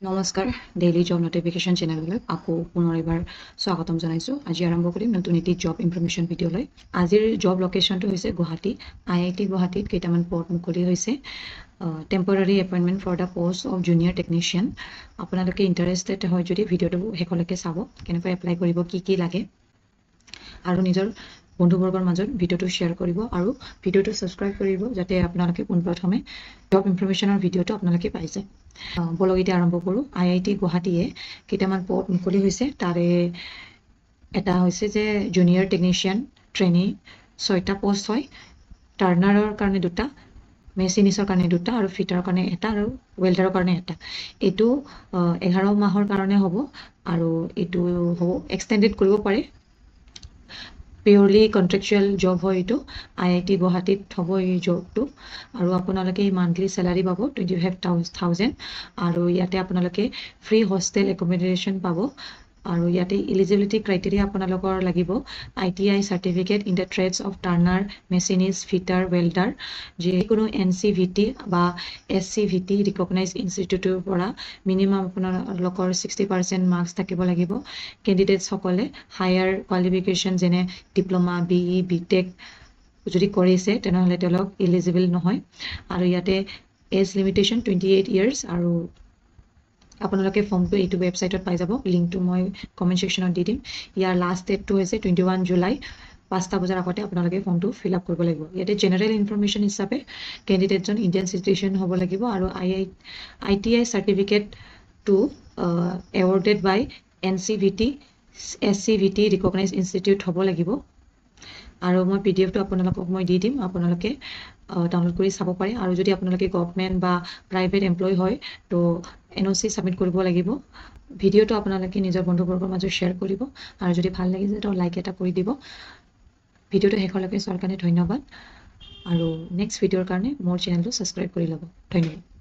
নমস্কাৰ daily job notification চেনেললৈ আকৌ পুনৰ এবাৰ স্বাগতম জনাইছোঁ। আজি আৰম্ভ কৰিম নতুন এটি জব ইনফৰমেশ্যন ভিডিঅ'লৈ। আজিৰ জব লোকেশ্যনটো হৈছে গুৱাহাটী। IIT গুৱাহাটীত কেইটামান পদ মুকলি হৈছে। Temporary appointment for the post of junior technician. আপোনালোকে ইণ্টাৰেষ্টেড হয় যদি ভিডিঅ'টো শেষলৈকে চাব, কেনেকৈ এপ্লাই কৰিব, কি লাগে, আৰু নিজৰ বন্ধুবৰ্গৰ মাজত ভিডিঅ'টো শ্বেয়াৰ কৰিব আৰু ভিডিঅ'টো ছাবস্ক্ৰাইব কৰিব যাতে আপোনালোকে পোনপ্ৰথমে জব ইনফৰমেশ্যনৰ ভিডিঅ'টো আপোনালোকে পাই যায়। বলক এতিয়া আৰম্ভ কৰোঁ। IIT গুৱাহাটীয়ে কেইটামান পদ মুকলি হৈছে। তাৰে এটা হৈছে যে জুনিয়ৰ টেকনিচিয়ান ট্ৰেইনি 6টা পষ্ট হয়। টাৰ্ণাৰৰ কাৰণে 2টা, মেচিনিছৰ কাৰণে 2টা আৰু ফিটাৰৰ কাৰণে 1টা আৰু ৱেল্ডাৰৰ কাৰণে 1টা। এইটো 11 মাহৰ কাৰণে হ'ব আৰু এইটো হ'ব এক্সটেণ্ডেড কৰিব পাৰে। পিয়ৰলি কণ্ট্ৰেকচুৱেল জব হয় এইটো। IIT গুৱাহাটীত হ'ব এই জবটো আৰু আপোনালোকে মান্থলি চেলাৰী পাব 25,000 আৰু ইয়াতে আপোনালোকে ফ্ৰী হোষ্টেল একমডেশ্যন পাব আৰু ইয়াতে ইলিজিবিলিটি ক্ৰাইটেৰিয়া আপোনালোকৰ লাগিব ITI certificate in the trades of turner, machinist, fitter, welder, যিকোনো NCVT বা SCVT ৰিকগনাইজ ইনষ্টিটিউটৰ পৰা মিনিমাম আপোনালোকৰ 60% মাৰ্কছ থাকিব লাগিব। কেণ্ডিডেটছসকলে হায়াৰ কোৱালিফিকেশ্যন যেনে ডিপ্ল'মা, BE, BTech যদি কৰিছে তেনেহ'লে তেওঁলোক ইলিজিবল নহয় আৰু ইয়াতে এজ লিমিটেশ্যন 28 years আৰু আপোনালোকে ফৰ্মটো এইটো ৱেবছাইটত পাই যাব। লিংকটো মই কমেণ্ট ছেকশ্যনত দি দিম। ইয়াৰ লাষ্ট ডেটটো হৈছে 21 জুলাই 5টা বজাৰ আগতে আপোনালোকে ফৰ্মটো ফিল আপ কৰিব লাগিব। ইয়াতে জেনেৰেল ইনফৰমেশ্যন হিচাপে কেণ্ডিডেটজন ইণ্ডিয়ান চিটিজেন হ'ব লাগিব আৰু ITI চাৰ্টিফিকেটটো এৱাৰ্ডেড বাই NCVT, SCVT ৰিকগনাইজ ইনষ্টিটিউট হ'ব লাগিব আৰু মই PDFটো আপোনালোকক মই দি দিম, আপোনালোকে ডাউনলোড কৰি চাব পাৰে। আৰু যদি আপোনালোকে গভৰ্ণমেণ্ট বা প্ৰাইভেট এমপ্লয় হয় তো NOC ছাবমিট কৰিব লাগিব। ভিডিঅ'টো আপোনালোকে নিজৰ বন্ধুবৰ্গৰ মাজত শ্বেয়াৰ কৰিব আৰু যদি ভাল লাগিছে তো লাইক এটা কৰি দিব। ভিডিঅ'টো শেষলৈকে চোৱাৰ কাৰণে ধন্যবাদ আৰু নেক্সট ভিডিঅ'ৰ কাৰণে মোৰ চেনেলটো ছাবস্ক্ৰাইব কৰি ল'ব। ধন্যবাদ।